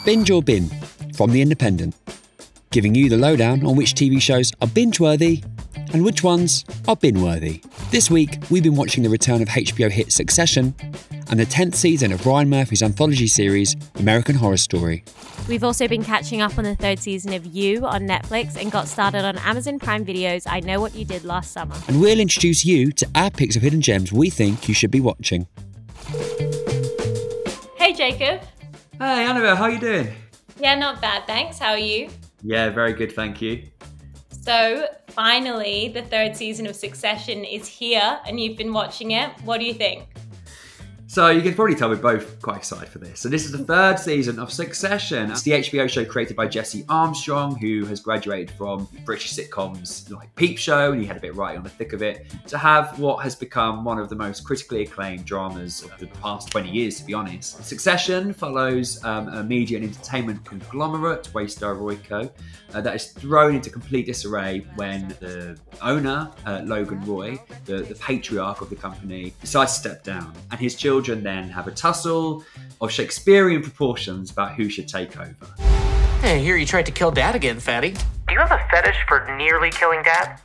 Binge or Bin from The Independent, giving you the lowdown on which TV shows are binge-worthy and which ones are bin-worthy. This week, we've been watching the return of HBO hit Succession and the 10th season of Ryan Murphy's anthology series, American Horror Story. We've also been catching up on the 3rd season of You on Netflix and got started on Amazon Prime Video's I Know What You Did Last Summer. And we'll introduce you to our picks of hidden gems we think you should be watching. Hey, Jacob. Hey, Annabelle, how you doing? Yeah, not bad, thanks. How are you? Yeah, very good, thank you. So, finally, the 3rd season of Succession is here and you've been watching it. What do you think? So you can probably tell we're both quite excited for this. So this is the 3rd season of Succession. It's the HBO show created by Jesse Armstrong, who has graduated from British sitcoms like Peep Show, and he had a bit right on the thick of it, to have what has become one of the most critically acclaimed dramas of the past 20 years, to be honest. Succession follows a media and entertainment conglomerate, Waystar Royco, that is thrown into complete disarray when the owner, Logan Roy, the patriarch of the company, decides to step down, and his children then have a tussle of Shakespearean proportions about who should take over. Hey, here you tried to kill Dad again, fatty. Do you have a fetish for nearly killing Dad?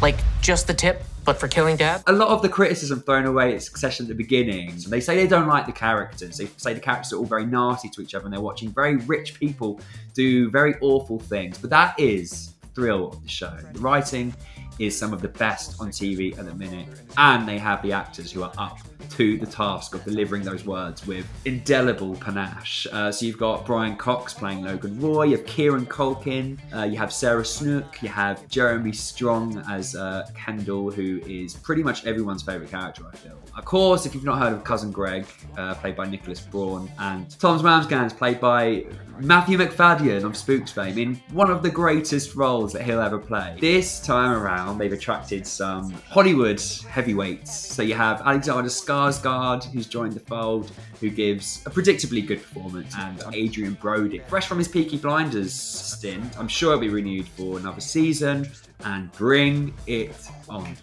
Like, just the tip, but for killing Dad? A lot of the criticism thrown away at Succession at the beginning, they say they don't like the characters. They say the characters are all very nasty to each other and they're watching very rich people do very awful things. But that is the thrill of the show. The writing is some of the best on TV at the minute, and they have the actors who are up to the task of delivering those words with indelible panache. So you've got Brian Cox playing Logan Roy, you have Kieran Culkin, you have Sarah Snook, you have Jeremy Strong as Kendall, who is pretty much everyone's favourite character, I feel. Of course, if you've not heard of Cousin Greg, played by Nicholas Braun, and Tom Ramsgans, played by Matthew McFadden of Spooks fame, in one of the greatest roles that he'll ever play. This time around, they've attracted some Hollywood heavyweights. So you have Alexander Skarsgård, who's joined the fold, who gives a predictably good performance, and Adrian Brody, fresh from his Peaky Blinders stint. I'm sure he'll be renewed for another season, and bring it on.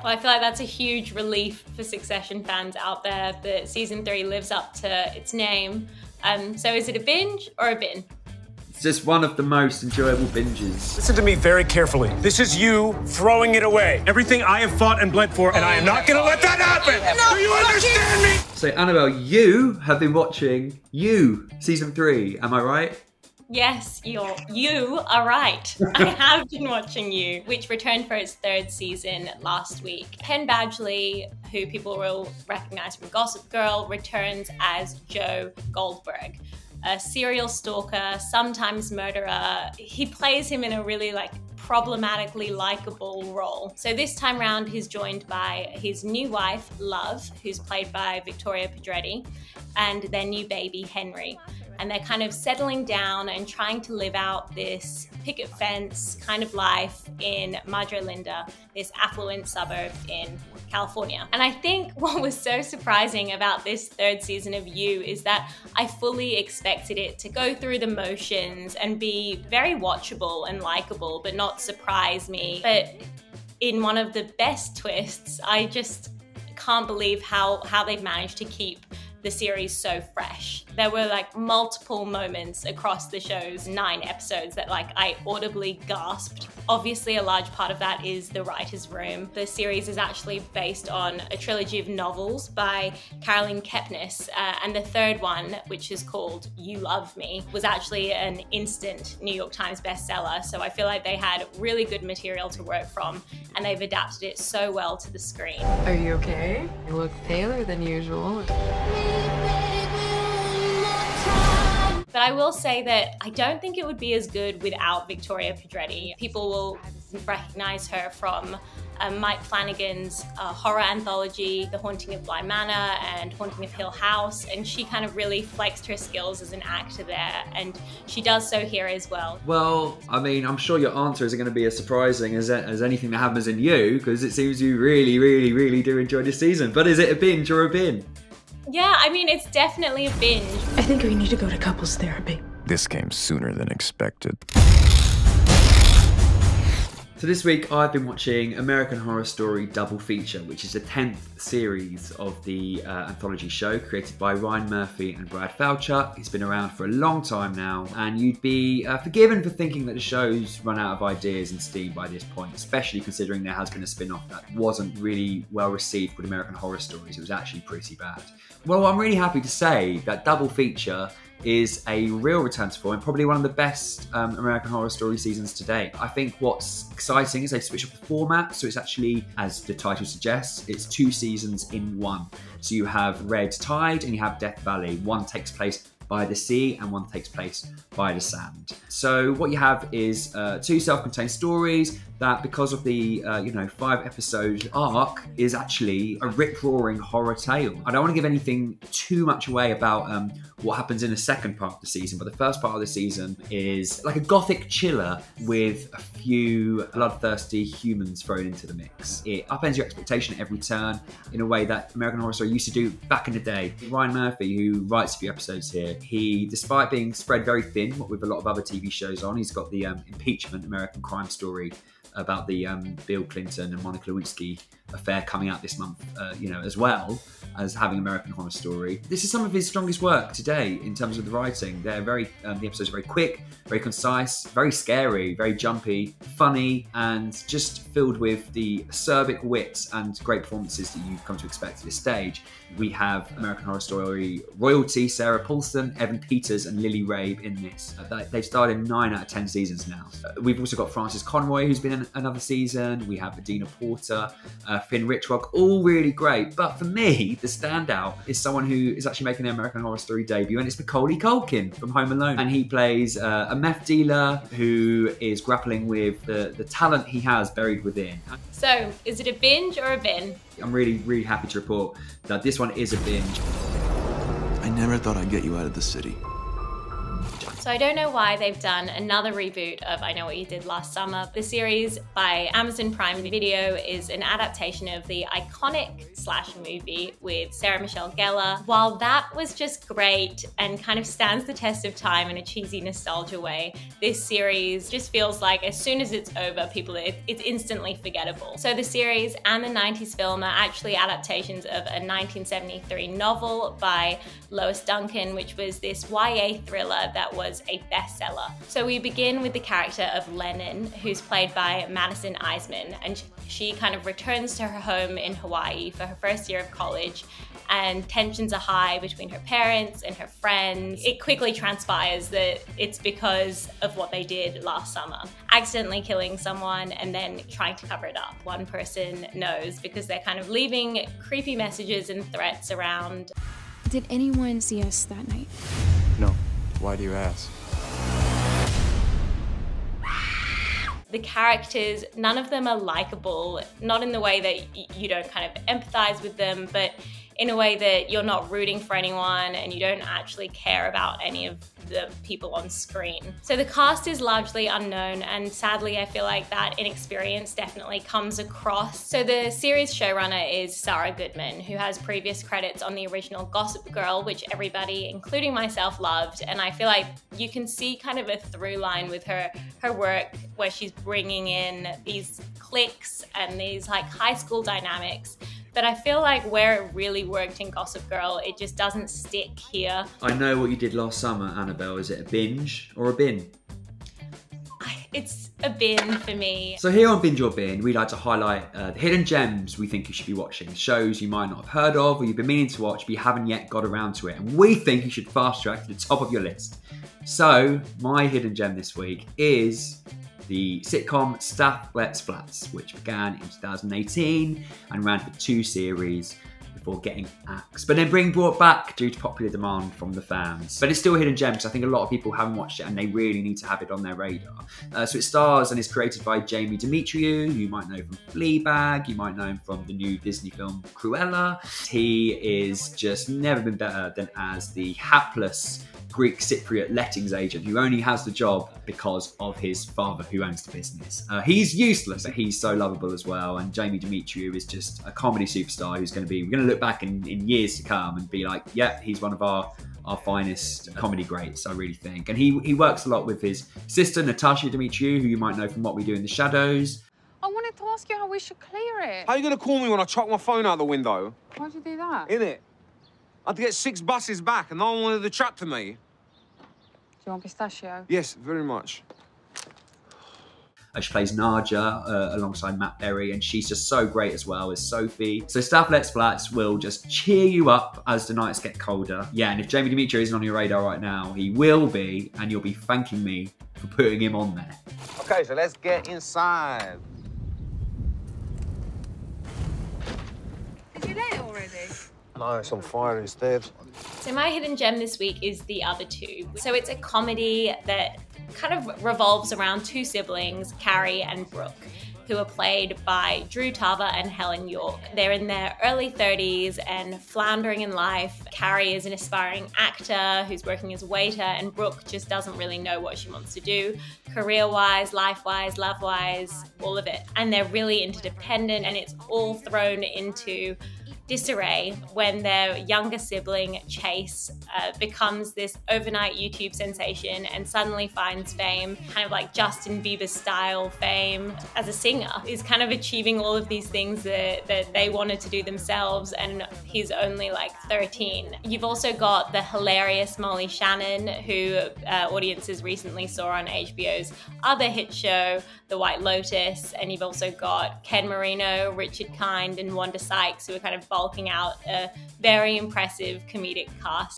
Well, I feel like that's a huge relief for Succession fans out there that season 3 lives up to its name. So is it a binge or a bin? It's just one of the most enjoyable binges. Listen to me very carefully. This is you throwing it away. Everything I have fought and bled for, and I am not going to let that happen. Do you understand me? So, Annabelle, you have been watching You, season 3. Am I right? Yes, you are right. I have been watching You, which returned for its 3rd season last week. Penn Badgley, who people will recognize from Gossip Girl, returns as Joe Goldberg, a serial stalker, sometimes murderer. He plays him in a really problematically likable role. So this time round, he's joined by his new wife, Love, who's played by Victoria Pedretti, and their new baby, Henry. And they're kind of settling down and trying to live out this picket fence kind of life in Madre Linda, this affluent suburb in California. And I think what was so surprising about this 3rd season of You is that I fully expected it to go through the motions and be very watchable and likable, but not surprise me. But in one of the best twists, I just can't believe how they've managed to keep the series so fresh. There were multiple moments across the show's 9 episodes that I audibly gasped. Obviously, a large part of that is the writer's room. The series is actually based on a trilogy of novels by Caroline Kepnes, and the 3rd one, which is called You Love Me, was actually an instant New York Times bestseller. So I feel like they had really good material to work from, and they've adapted it so well to the screen. Are you okay? You look paler than usual. But I will say that I don't think it would be as good without Victoria Pedretti. People will recognize her from Mike Flanagan's horror anthology, The Haunting of Bly Manor and Haunting of Hill House, and she kind of really flexed her skills as an actor there, and she does so here as well. Well, I mean, I'm sure your answer isn't going to be as surprising as anything that happens in You, because it seems you really, really, really do enjoy this season. But is it a binge or a bin? Yeah, I mean, it's definitely a binge. I think we need to go to couples therapy. This came sooner than expected. So this week I've been watching American Horror Story Double Feature, which is the 10th series of the anthology show created by Ryan Murphy and Brad Falchuk. It's been around for a long time now, and you'd be forgiven for thinking that the show's run out of ideas and steam by this point, especially considering there has been a spin-off that wasn't really well received called American Horror Stories. It was actually pretty bad. Well, I'm really happy to say that Double Feature is a real return to form and probably one of the best American Horror Story seasons to date. I think what's exciting is they switch up the format, so it's actually, as the title suggests, it's 2 seasons in one. So you have Red Tide and you have Death Valley. One takes place by the sea and one takes place by the sand. So what you have is 2 self-contained stories that, because of the 5-episode arc, is actually a rip-roaring horror tale. I don't want to give anything too much away about what happens in the second part of the season, but the first part of the season is like a gothic chiller with a few bloodthirsty humans thrown into the mix. It upends your expectation at every turn in a way that American Horror Story used to do back in the day. Ryan Murphy, who writes a few episodes here, he, despite being spread very thin, what with a lot of other TV shows on, he's got the Impeachment American Crime Story about the Bill Clinton and Monica Lewinsky affair coming out this month, as well as having American Horror Story. This is some of his strongest work today in terms of the writing. They're the episodes are very quick, very concise, very scary, very jumpy, funny, and just filled with the acerbic wit and great performances that you've come to expect at this stage. We have American Horror Story royalty, Sarah Paulson, Evan Peters, and Lily Rabe in this. They've starred in 9 out of 10 seasons now. We've also got Frances Conroy, who's been in another season. We have Adina Porter, Finn Wittrock, all really great. But for me, the standout is someone who is actually making an American Horror Story debut, and it's Macaulay Culkin from Home Alone. And he plays a meth dealer who is grappling with the talent he has buried within. So, is it a binge or a bin? I'm really, really happy to report that this one is a binge. I never thought I'd get you out of the city. So I don't know why they've done another reboot of I Know What You Did Last Summer. The series by Amazon Prime Video is an adaptation of the iconic slasher movie with Sarah Michelle Gellar. While that was just great and kind of stands the test of time in a cheesy nostalgia way, this series just feels like as soon as it's over, it's instantly forgettable. So the series and the 90s film are actually adaptations of a 1973 novel by Lois Duncan, which was this YA thriller that was a bestseller. So we begin with the character of Lennon, who's played by Madison Eisman, and she kind of returns to her home in Hawaii for her first year of college, and tensions are high between her parents and her friends. It quickly transpires that it's because of what they did last summer, accidentally killing someone and then trying to cover it up. One person knows because they're kind of leaving creepy messages and threats around. Did anyone see us that night? No. Why do you ask? The characters, none of them are likable, not in the way that you don't kind of empathize with them, but in a way that you're not rooting for anyone and you don't actually care about any of the people on screen. So the cast is largely unknown, and sadly I feel like that inexperience definitely comes across. So the series showrunner is Sarah Goodman, who has previous credits on the original Gossip Girl, which everybody, including myself, loved, and I feel like you can see kind of a through line with her work where she's bringing in these cliques and these like high school dynamics. But I feel like where it really worked in Gossip Girl, it just doesn't stick here. I Know What You Did Last Summer, Annabelle. Is it a binge or a bin? It's a bin for me. So here on Binge or Bin, we like to highlight the hidden gems we think you should be watching. Shows you might not have heard of or you've been meaning to watch but you haven't yet got around to it. And we think you should fast track to the top of your list. So my hidden gem this week is the sitcom Stath Lets Flats, which began in 2018 and ran for 2 series before getting axed, but then being brought back due to popular demand from the fans. But it's still a hidden gem because I think a lot of people haven't watched it and they really need to have it on their radar. So it stars and is created by Jamie Demetriou, who you might know from Fleabag, you might know him from the new Disney film Cruella. He is just never been better than as the hapless Greek Cypriot lettings agent who only has the job because of his father who owns the business. He's useless, but he's so lovable as well. And Jamie Demetriou is just a comedy superstar who's we're going to look back in years to come and be like, yeah, he's one of our finest comedy greats, I really think. And he works a lot with his sister, Natasha Demetriou, who you might know from What We Do in the Shadows. to ask you how we should clear it. How are you going to call me when I chuck my phone out the window? Why'd you do that? Innit? I had to get 6 buses back and no one wanted the trap to me. Do you want pistachio? Yes, very much. She plays Naja alongside Matt Berry, and she's just so great as well as Sophie. So Staff Let's Flats will just cheer you up as the nights get colder. Yeah, and if Jamie Demetriou isn't on your radar right now, he will be, and you'll be thanking me for putting him on there. Okay, so let's get inside. Did you lay it already? No, it's on fire instead. So my hidden gem this week is The Other Two. So it's a comedy that kind of revolves around 2 siblings, Carrie and Brooke, who are played by Drew Tarver and Helen York. They're in their early 30s and floundering in life. Carrie is an aspiring actor who's working as a waiter, and Brooke just doesn't really know what she wants to do, career-wise, life-wise, love-wise, all of it. And they're really interdependent, and it's all thrown into disarray when their younger sibling, Chase, becomes this overnight YouTube sensation and suddenly finds fame, kind of like Justin Bieber style fame as a singer, is kind of achieving all of these things that they wanted to do themselves, and he's only like 13. You've also got the hilarious Molly Shannon, who audiences recently saw on HBO's other hit show, The White Lotus, and you've also got Ken Marino, Richard Kind, and Wanda Sykes, who are kind of bulking out a very impressive comedic cast.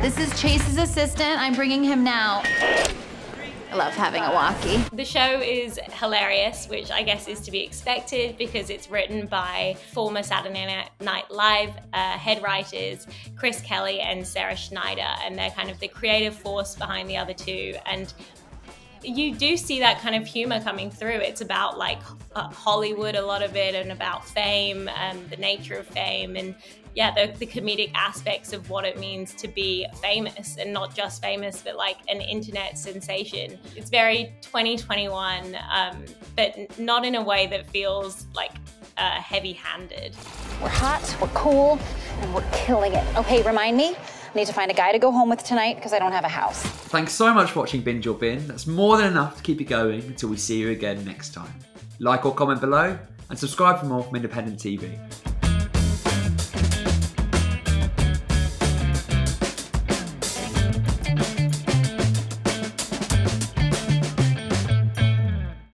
This is Chase's assistant. I'm bringing him now. I love having a walkie. The show is hilarious, which I guess is to be expected because it's written by former Saturday Night Live head writers Chris Kelly and Sarah Schneider, and they're kind of the creative force behind The Other Two. And you do see that kind of humor coming through. It's about like Hollywood, a lot of it, and about fame and the nature of fame, and yeah, the comedic aspects of what it means to be famous, and not just famous, but like an internet sensation. It's very 2021, but not in a way that feels like heavy-handed. We're hot, we're cool, and we're killing it. Okay, remind me. I need to find a guy to go home with tonight because I don't have a house. Thanks so much for watching Binge or Bin. That's more than enough to keep you going until we see you again next time. Like or comment below, and subscribe for more from Independent TV.